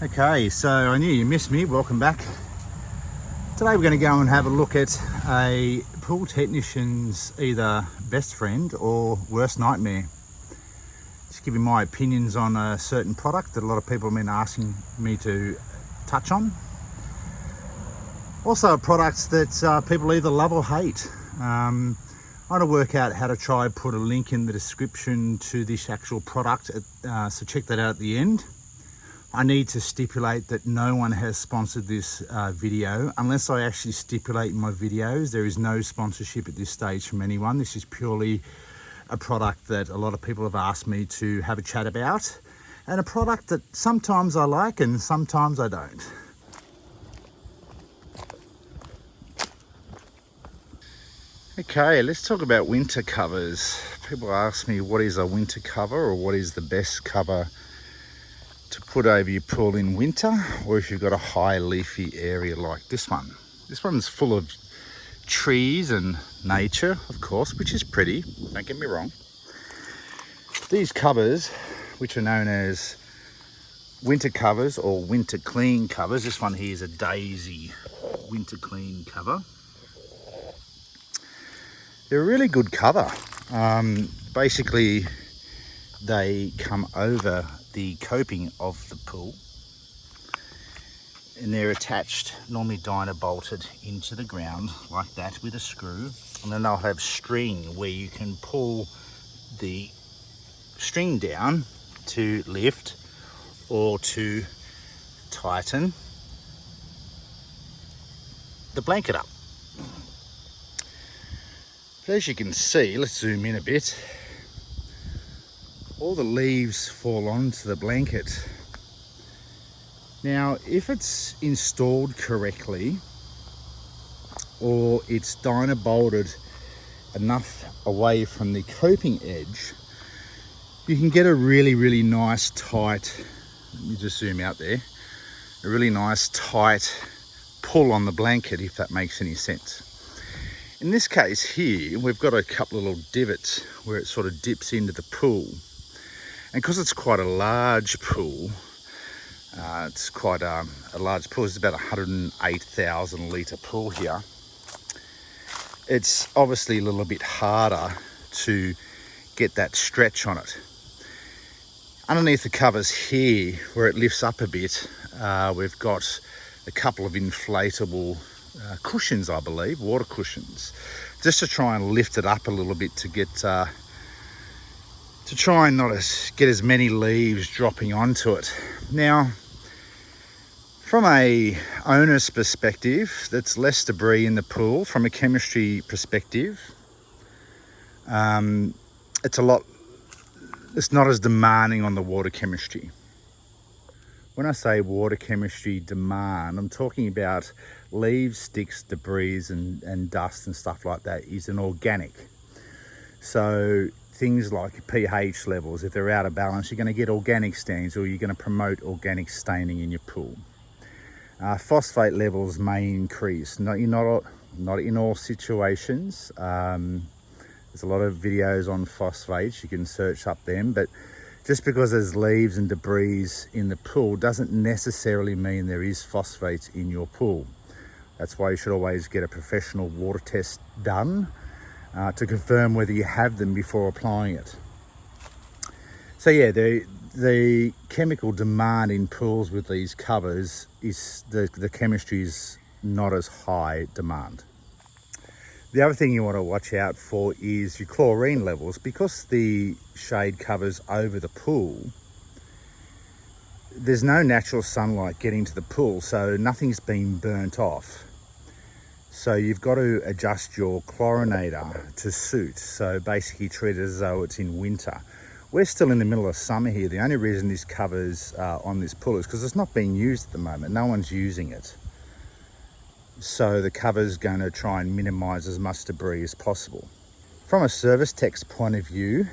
Okay, so I knew you missed me. Welcome back. Today we're going to go and have a look at a pool technician's either best friend or worst nightmare. Just giving my opinions on a certain product that a lot of people have been asking me to touch on. Also a product that people either love or hate. I want to work out how to try and put a link in the description to this actual product, so check that out at the end. I need to stipulate that no one has sponsored this video. Unless I actually stipulate in my videos, there is no sponsorship at this stage from anyone. This is purely a product that a lot of people have asked me to have a chat about, and a product that sometimes I like and sometimes I don't. Okay, let's talk about winter covers. People ask me what is a winter cover, or what is the best cover to put over your pool in winter, or if you've got a high leafy area like this one. This one's full of trees and nature, of course, which is pretty, don't get me wrong. These covers, which are known as winter covers or winter clean covers, this one here is a Daisy winter clean cover. They're a really good cover. Basically, they come over the coping of the pool, and they're attached, normally dyno bolted into the ground like that with a screw, and then they'll have string where you can pull the string down to lift or to tighten the blanket up. So as you can see, let's zoom in a bit, all the leaves fall onto the blanket. Now, if it's installed correctly, or it's dyno bolted enough away from the coping edge, you can get a really nice tight, let me just zoom out there, a really nice tight pull on the blanket, if that makes any sense. In this case here, we've got a couple of little divots where it sort of dips into the pool. And because it's quite a large pool, it's quite a large pool, it's about 108,000 litre pool here. It's obviously a little bit harder to get that stretch on it. Underneath the covers here, where it lifts up a bit, we've got a couple of inflatable cushions, I believe, water cushions, just to try and lift it up a little bit to get to try and not get as many leaves dropping onto it. Now, from a owner's perspective, that's less debris in the pool. From a chemistry perspective, it's not as demanding on the water chemistry. When I say water chemistry demand, I'm talking about leaves, sticks, debris and dust and stuff like that is an organic. So things like pH levels, if they're out of balance, you're going to get organic stains, or you're going to promote organic staining in your pool. Phosphate levels may increase, not in all situations. There's a lot of videos on phosphates, you can search up them, but just because there's leaves and debris in the pool doesn't necessarily mean there is phosphates in your pool. That's why you should always get a professional water test done to confirm whether you have them before applying it. So yeah, the chemical demand in pools with these covers is the chemistry is not as high demand. The other thing you want to watch out for is your chlorine levels. Because the shade covers over the pool, there's no natural sunlight getting to the pool, so nothing's been burnt off. So you've got to adjust your chlorinator to suit. So basically treat it as though it's in winter. We're still in the middle of summer here. The only reason this cover's on this pool is because it's not being used at the moment. No one's using it. So the cover's going to try and minimize as much debris as possible. From a service tech's point of view,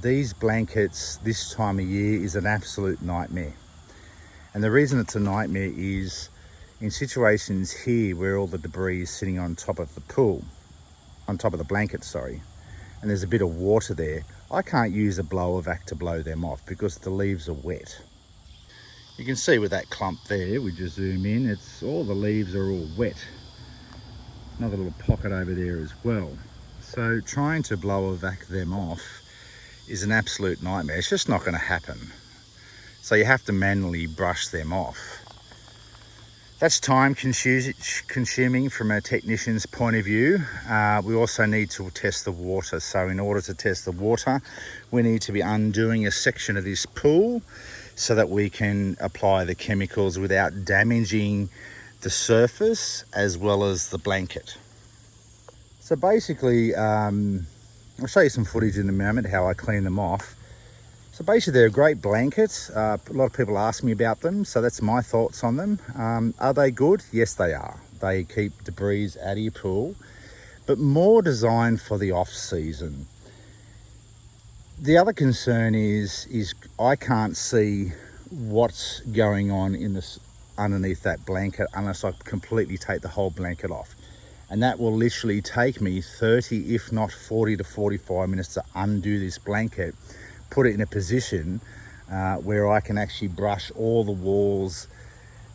these blankets this time of year is an absolute nightmare. And the reason it's a nightmare is in situations here where all the debris is sitting on top of the pool, on top of the blanket, sorry, and there's a bit of water there, I can't use a blower vac to blow them off because the leaves are wet. You can see with that clump there, we just zoom in, it's all the leaves are all wet. Another little pocket over there as well. So trying to blow or vac them off is an absolute nightmare. It's just not going to happen. So you have to manually brush them off. That's time consuming from a technician's point of view. We also need to test the water. So in order to test the water, we need to be undoing a section of this pool so that we can apply the chemicals without damaging the surface as well as the blanket. So basically, I'll show you some footage in a moment how I clean them off. So basically they're great blankets. A lot of people ask me about them, so that's my thoughts on them. Are they good? Yes, they are. They keep debris out of your pool, but more designed for the off season. The other concern is I can't see what's going on in this underneath that blanket unless I completely take the whole blanket off. And that will literally take me 30, if not 40 to 45 minutes to undo this blanket, put it in a position where I can actually brush all the walls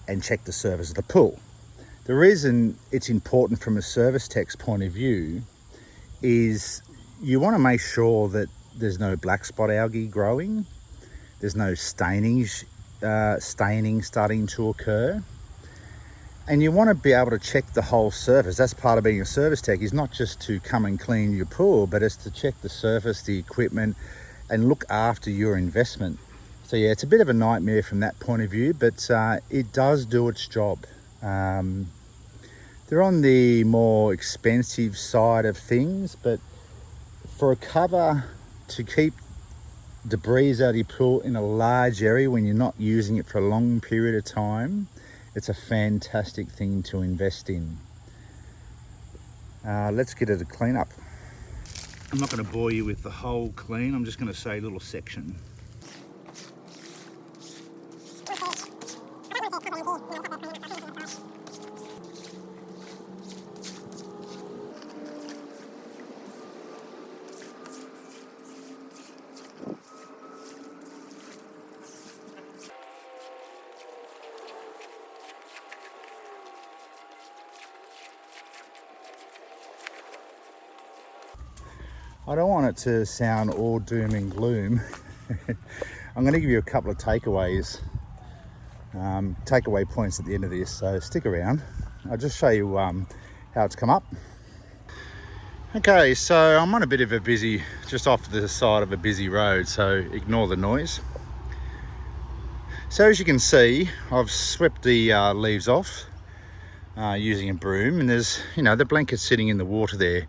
and check the surface of the pool. The reason it's important from a service tech's point of view is you want to make sure that there's no black spot algae growing, there's no staining starting to occur, and you want to be able to check the whole surface. That's part of being a service tech, is not just to come and clean your pool, but it's to check the surface, the equipment, and look after your investment. So yeah, it's a bit of a nightmare from that point of view, but it does do its job. They're on the more expensive side of things, but for a cover to keep debris out of your pool in a large area when you're not using it for a long period of time, it's a fantastic thing to invest in. Let's get it a clean up. I'm not going to bore you with the whole clean, I'm just going to say a little section. I don't want it to sound all doom and gloom. I'm going to give you a couple of takeaway points at the end of this, so stick around. I'll just show you how it's come up. Okay, so I'm on a bit of a just off the side of a busy road, so ignore the noise. So as you can see, I've swept the leaves off using a broom, and there's, the blanket's sitting in the water there.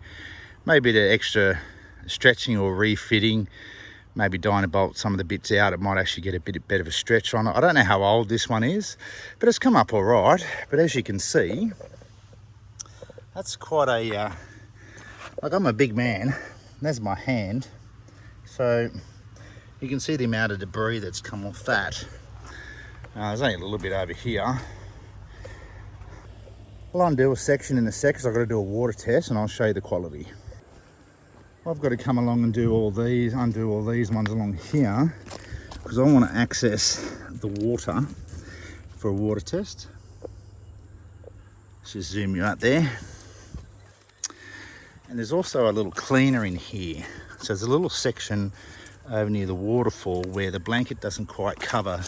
Maybe the extra stretching or refitting, maybe dynabolt some of the bits out, it might actually get a bit better of a stretch on it. I don't know how old this one is, but it's come up all right. But as you can see, that's quite a like, I'm a big man, there's my hand, so you can see the amount of debris that's come off that. There's only a little bit over here. I'll undo a section in a sec because I've got to do a water test, and I'll show you the quality. I've got to come along and undo all these ones along here because I want to access the water for a water test. Let's just zoom you out there. And there's also a little cleaner in here. So there's a little section over near the waterfall where the blanket doesn't quite cover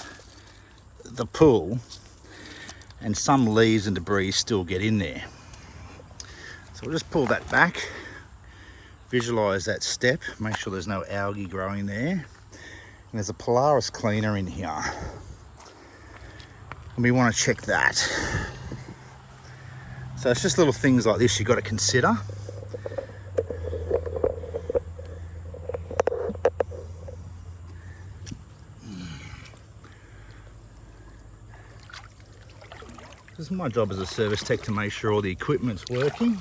the pool, and some leaves and debris still get in there. So we'll just pull that back. Visualize that step, make sure there's no algae growing there. And there's a Polaris cleaner in here, and we want to check that. So it's just little things like this you've got to consider. This is my job as a service tech to make sure all the equipment's working.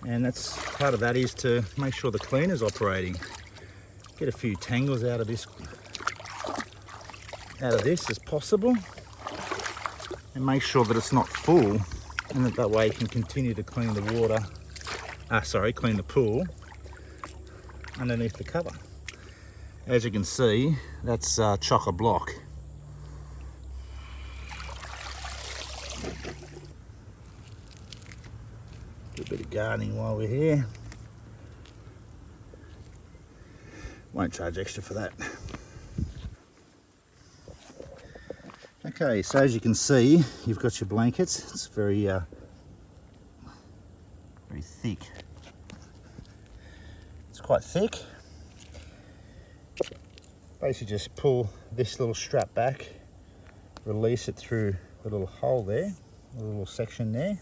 And that's part of that is to make sure the cleaner's operating. Get a few tangles out of this as possible, and make sure that it's not full, and that way you can continue to clean the clean the pool underneath the cover. As you can see, that's chock-a-block. Bit of gardening while we're here. Won't charge extra for that. Okay, so as you can see, you've got your blankets. It's very thick. It's quite thick. Basically just pull this little strap back, release it through the little hole there, the little section there.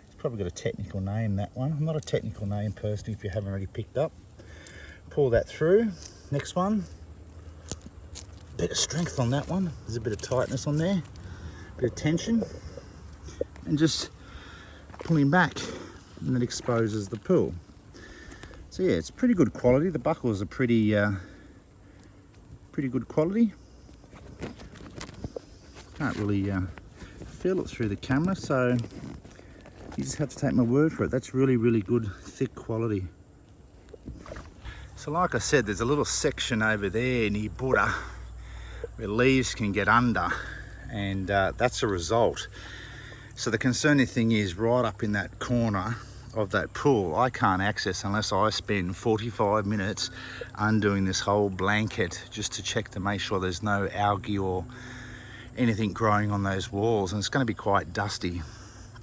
It's probably got a technical name, that one. I'm not a technical name person if you haven't already picked up. Pull that through. Next one. Bit of strength on that one. There's a bit of tightness on there, bit of tension, and just pulling back, and it exposes the pool. So yeah, it's pretty good quality. The buckles are pretty good quality. Can't really feel it through the camera, so you just have to take my word for it. That's really, really good, thick quality. So like I said, there's a little section over there near Buddha where leaves can get under, and that's a result. So the concerning thing is right up in that corner of that pool, I can't access unless I spend 45 minutes undoing this whole blanket just to check to make sure there's no algae or anything growing on those walls, and it's going to be quite dusty.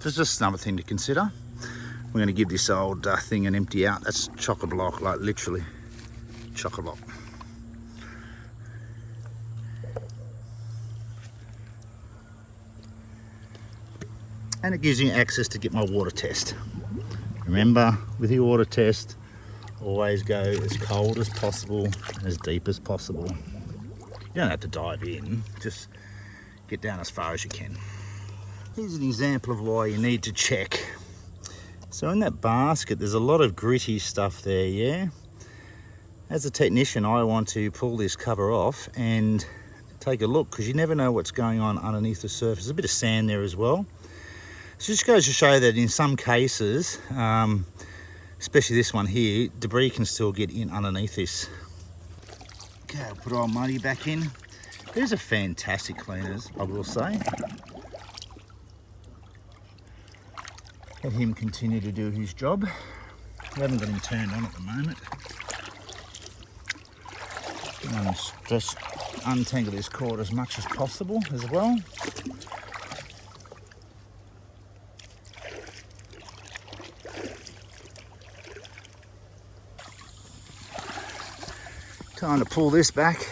There's just another thing to consider. We're going to give this old thing an empty out. That's chock-a-block, like literally chock-a-block. And it gives me access to get my water test. Remember, with your water test, always go as cold as possible, as deep as possible. You don't have to dive in, just get down as far as you can. Here's an example of why you need to check. So in that basket, there's a lot of gritty stuff there, yeah? As a technician, I want to pull this cover off and take a look, because you never know what's going on underneath the surface. There's a bit of sand there as well. So it just goes to show that in some cases, especially this one here, debris can still get in underneath this. Okay, I'll put old Muddy back in. These are fantastic cleaners, I will say. Let him continue to do his job. We haven't got him turned on at the moment. Just untangle his cord as much as possible as well. Time to pull this back.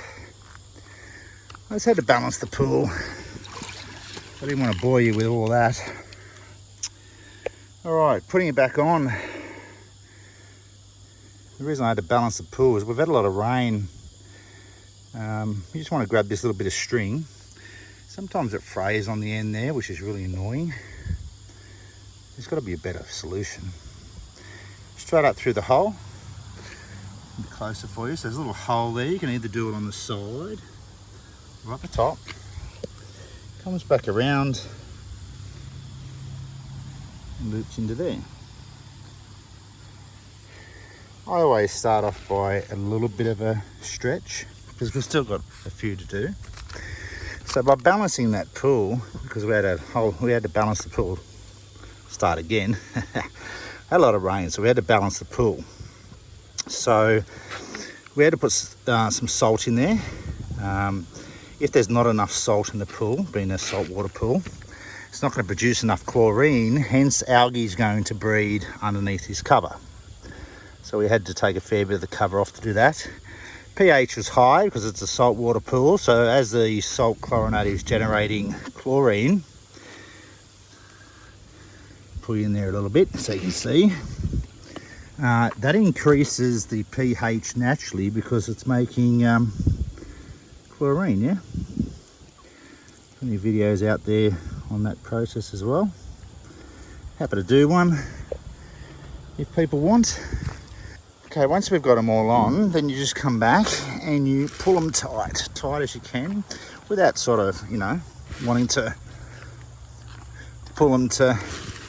I just had to balance the pool. I didn't want to bore you with all that. All right, putting it back on. The reason I had to balance the pool is we've had a lot of rain. You just want to grab this little bit of string. Sometimes it frays on the end there, which is really annoying. There's got to be a better solution. Straight up through the hole. A bit closer for you. So there's a little hole there. You can either do it on the side or up the top. Comes back around and loops into there. I always start off by a little bit of a stretch because we've still got a few to do. So by balancing that pool, because we had to balance the pool. Start again. Had a lot of rain, so we had to balance the pool. So we had to put some salt in there. If there's not enough salt in the pool, being a saltwater pool, it's not going to produce enough chlorine, hence algae is going to breed underneath this cover. So we had to take a fair bit of the cover off to do that. pH was high because it's a saltwater pool, so as the salt chlorinate is generating chlorine, put in there a little bit so you can see. That increases the pH naturally because it's making chlorine, yeah? Plenty of videos out there on that process as well. Happy to do one if people want. Okay, once we've got them all on, then you just come back and you pull them tight as you can, without sort of, you know, wanting to pull them to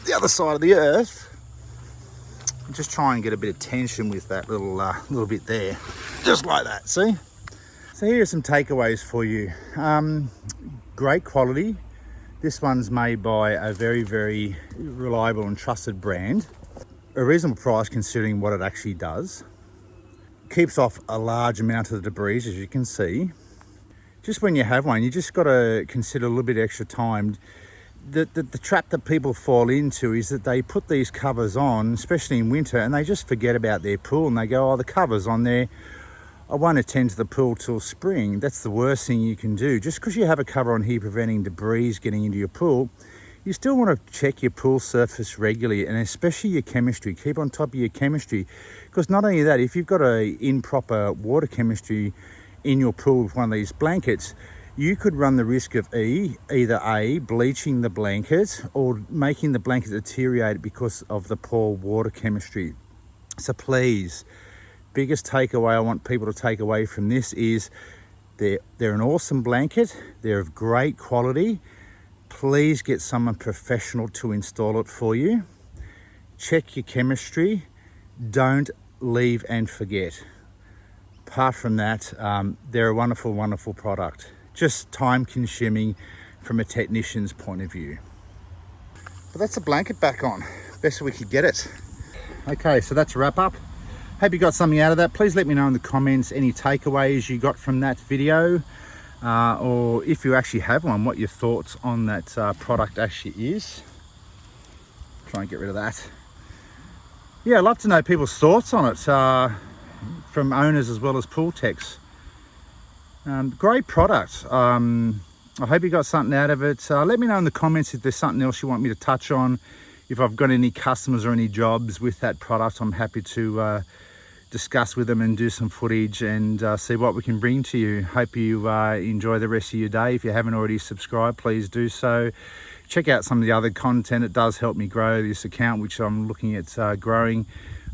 the other side of the earth. Just try and get a bit of tension with that little bit there, just like that, see? So here are some takeaways for you. Great quality. This one's made by a very, very reliable and trusted brand. a reasonable price considering what it actually does. Keeps off a large amount of the debris, as you can see. Just when you have one, you just got to consider a little bit extra time. The trap that people fall into is that they put these covers on, especially in winter, and they just forget about their pool and they go, oh, the cover's on there, I won't attend to the pool till spring. That's the worst thing you can do. Just because you have a cover on here preventing debris getting into your pool, you still want to check your pool surface regularly, and especially your chemistry. Keep on top of your chemistry, because not only that, if you've got a improper water chemistry in your pool with one of these blankets, you could run the risk of either A, bleaching the blanket, or making the blanket deteriorate because of the poor water chemistry. So please, biggest takeaway I want people to take away from this is they're an awesome blanket, they're of great quality. Please get someone professional to install it for you. Check your chemistry, don't leave and forget. Apart from that, they're a wonderful, wonderful product. Just time consuming from a technician's point of view. But that's the blanket back on, best we could get it. Okay, so that's a wrap up. Hope you got something out of that. Please let me know in the comments any takeaways you got from that video, or if you actually have one, what your thoughts on that product actually is. Try and get rid of that. Yeah, I'd love to know people's thoughts on it, from owners as well as pool techs. Great product. I hope you got something out of it. Let me know in the comments if there's something else you want me to touch on. If I've got any customers or any jobs with that product, I'm happy to discuss with them and do some footage and see what we can bring to you. Hope you enjoy the rest of your day. If you haven't already subscribed, please do so. Check out some of the other content. It does help me grow this account, which I'm looking at growing.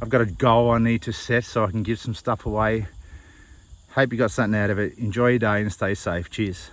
I've got a goal I need to set so I can give some stuff away. Hope you got something out of it. Enjoy your day and stay safe. Cheers.